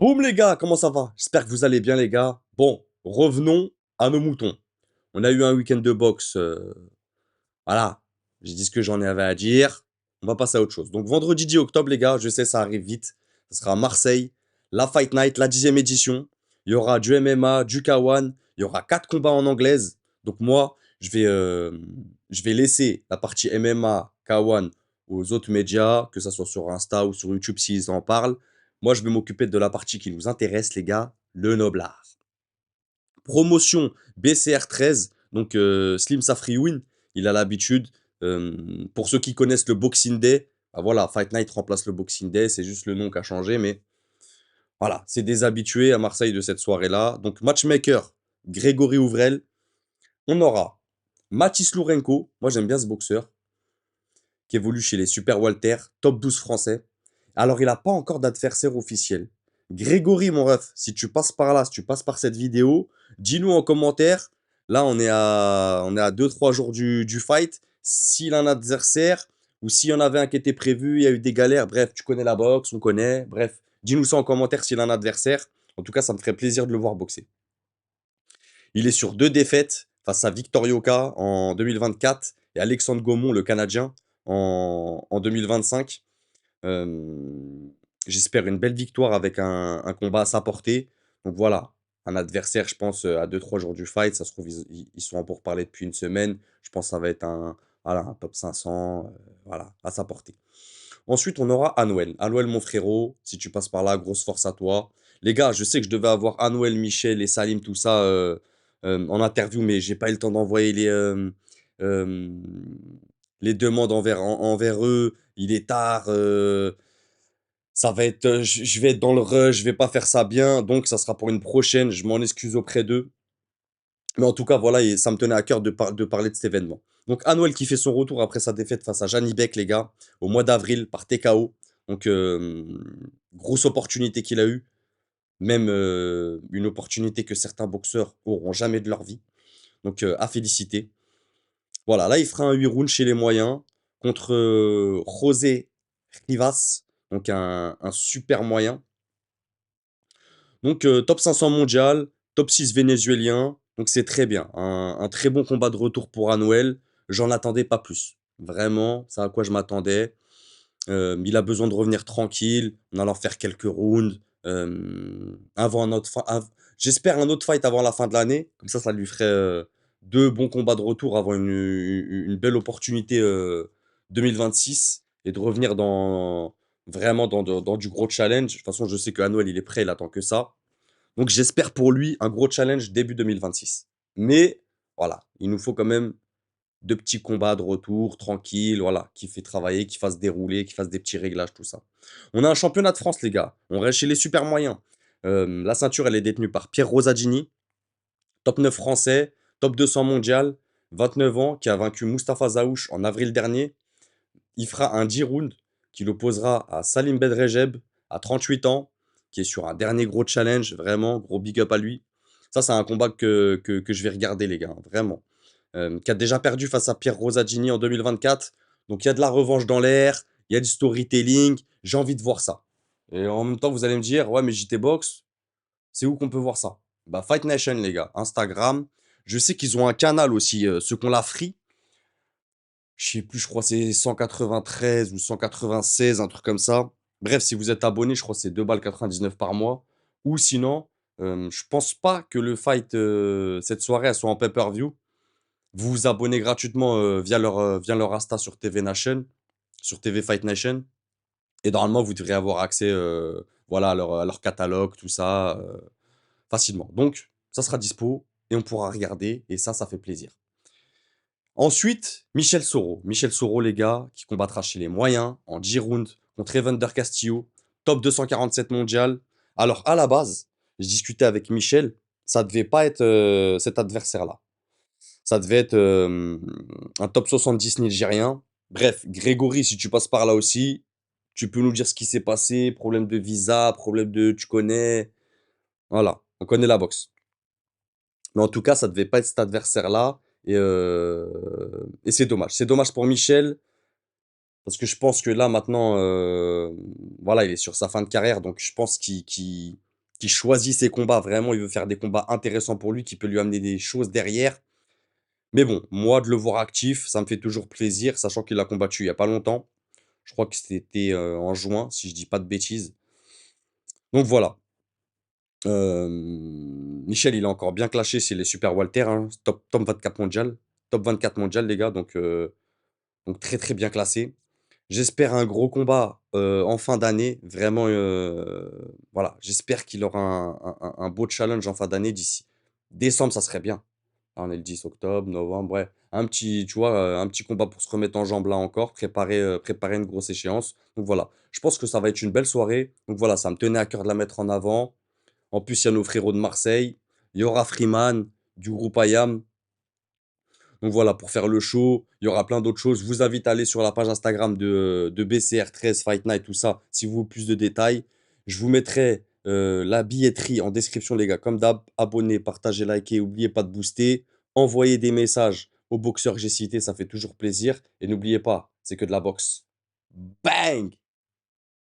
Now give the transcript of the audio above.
Boum les gars, comment ça va? J'espère que vous allez bien les gars. Bon, revenons à nos moutons. On a eu un week-end de boxe, voilà, j'ai dit ce que j'en avais à dire. On va passer à autre chose. Donc vendredi 10 octobre les gars, je sais ça arrive vite. Ce sera à Marseille, la Fight Night, la 10e édition. Il y aura du MMA, du K1, il y aura 4 combats en anglaise. Donc moi, je vais laisser la partie MMA, K1 aux autres médias, que ça soit sur Insta ou sur YouTube s'ils en parlent. Moi, je vais m'occuper de la partie qui nous intéresse, les gars, le noblard. Promotion BCR 13, donc Slim Safrioui, il a l'habitude. Pour ceux qui connaissent le Boxing Day, bah voilà, Fight Night remplace le Boxing Day, c'est juste le nom qui a changé, mais voilà, c'est des habitués à Marseille de cette soirée-là. Donc matchmaker, Grégory Ouvrel. On aura Mathis Lourenco, moi j'aime bien ce boxeur, qui évolue chez les Super Walter, top 12 français. Alors, il n'a pas encore d'adversaire officiel. Grégory, mon ref, si tu passes par là, si tu passes par cette vidéo, dis-nous en commentaire. Là, on est à 2-3 jours du fight. S'il a un adversaire ou s'il y en avait un qui était prévu, il y a eu des galères. Bref, tu connais la boxe, on connaît. Bref, dis-nous ça en commentaire s'il a un adversaire. En tout cas, ça me ferait plaisir de le voir boxer. Il est sur 2 défaites face à Victor Yoka en 2024 et Alexandre Gaumont, le Canadien, en 2025. J'espère une belle victoire avec un combat à sa portée. Donc voilà, un adversaire, je pense, à 2-3 jours du fight. Ça se trouve, ils sont en pourparlers depuis une semaine. Je pense que ça va être voilà, un top 500, voilà, à sa portée. Ensuite, on aura Anouel. Anouel, mon frérot, si tu passes par là, grosse force à toi. Les gars, je sais que je devais avoir Anouel, Michel et Salim, tout ça en interview, mais j'ai pas eu le temps d'envoyer euh, les demandes envers eux. Il est tard. Ça va être, je vais être dans le rush, je vais pas faire ça bien, donc ça sera pour une prochaine. Je m'en excuse auprès d'eux. Mais en tout cas, voilà, et ça me tenait à cœur de parler de cet événement. Donc, Anouel qui fait son retour après sa défaite face à Janibek, les gars, au mois d'avril par TKO. Donc, grosse opportunité qu'il a eue. Même une opportunité que certains boxeurs auront jamais de leur vie. Donc, à féliciter. Voilà, là, il fera un 8 rounds chez les moyens contre José Rivas. Donc, un super moyen. Donc, top 500 mondial, top 6 vénézuélien. Donc, c'est très bien. Un très bon combat de retour pour Anuel. J'en attendais pas plus. Vraiment, c'est à quoi je m'attendais. Il a besoin de revenir tranquille, en allant faire quelques rounds. Avant un autre J'espère un autre fight avant la fin de l'année. Comme ça lui ferait 2 bons combats de retour avant une belle opportunité 2026 et de revenir vraiment dans du gros challenge. De toute façon, je sais que Anuel, il est prêt, il attend que ça. Donc j'espère pour lui un gros challenge début 2026. Mais voilà, il nous faut quand même 2 petits combats de retour, tranquille, voilà, qui fait travailler, qui fasse dérouler, qui fasse des petits réglages, tout ça. On a un championnat de France, les gars. On reste chez les super moyens. La ceinture, elle est détenue par Pierre Rosadini, top 9 français, top 200 mondial, 29 ans, qui a vaincu Mustafa Zaouch en avril dernier. Il fera un 10 rounds qui l'opposera à Salim Bedrejeb à 38 ans, qui est sur un dernier gros challenge, vraiment, gros big up à lui. Ça, c'est un combat que je vais regarder, les gars, vraiment. Qui a déjà perdu face à Pierre Rosadini en 2024. Donc il y a de la revanche dans l'air, il y a du storytelling, j'ai envie de voir ça. Et en même temps, vous allez me dire, ouais, mais JT Box, c'est où qu'on peut voir ça? Bah, Fight Nation, les gars, Instagram. Je sais qu'ils ont un canal aussi, ceux qu'on l'a free. Je sais plus, je crois que c'est 193 ou 196, un truc comme ça. Bref, si vous êtes abonné, je crois que c'est 2 balles 99 par mois. Ou sinon, je pense pas que le fight, cette soirée, elle soit en pay-per-view. Vous vous abonnez gratuitement via leur Insta sur TV Nation, sur TV Fight Nation. Et normalement, vous devrez avoir accès voilà, à leur catalogue, tout ça, facilement. Donc, ça sera dispo et on pourra regarder. Et ça fait plaisir. Ensuite, Michel Soro. Michel Soro, les gars, qui combattra chez les moyens en 10 rounds contre Evander Castillo, top 247 mondial. Alors, à la base, je discutais avec Michel, ça devait pas être cet adversaire-là. Ça devait être un top 70 nigérien. Bref, Grégory, si tu passes par là aussi, tu peux nous dire ce qui s'est passé, problème de visa, problème de tu connais. Voilà, on connaît la boxe. Mais en tout cas, ça devait pas être cet adversaire-là. Et c'est dommage. C'est dommage pour Michel, parce que je pense que là, maintenant, voilà, il est sur sa fin de carrière. Donc, je pense qui choisit ses combats. Vraiment, il veut faire des combats intéressants pour lui, qui peut lui amener des choses derrière. Mais bon, moi, de le voir actif, ça me fait toujours plaisir, sachant qu'il a combattu il y a pas longtemps. Je crois que c'était, en juin, si je dis pas de bêtises. Donc voilà. Michel, il est encore bien clashé chez les super welter, hein, top 24 mondial. Top 24 mondial, les gars, donc très, très bien classé. J'espère un gros combat, en fin d'année, vraiment, voilà, j'espère qu'il aura un beau challenge en fin d'année d'ici décembre, ça serait bien. Là, on est le 10 octobre, novembre, ouais, un petit, tu vois, un petit combat pour se remettre en jambes là encore, préparer une grosse échéance. Donc voilà, je pense que ça va être une belle soirée. Donc voilà, ça me tenait à cœur de la mettre en avant. En plus, il y a nos frérots de Marseille, il y aura Freeman du groupe IAM. Donc voilà, pour faire le show, il y aura plein d'autres choses. Je vous invite à aller sur la page Instagram de BCR13 Fight Night, tout ça, si vous voulez plus de détails. Je vous mettrai la billetterie en description, les gars. Comme d'hab, abonnez, partagez, likez, n'oubliez pas de booster. Envoyez des messages aux boxeurs que j'ai cités, ça fait toujours plaisir. Et n'oubliez pas, c'est que de la boxe. Bang!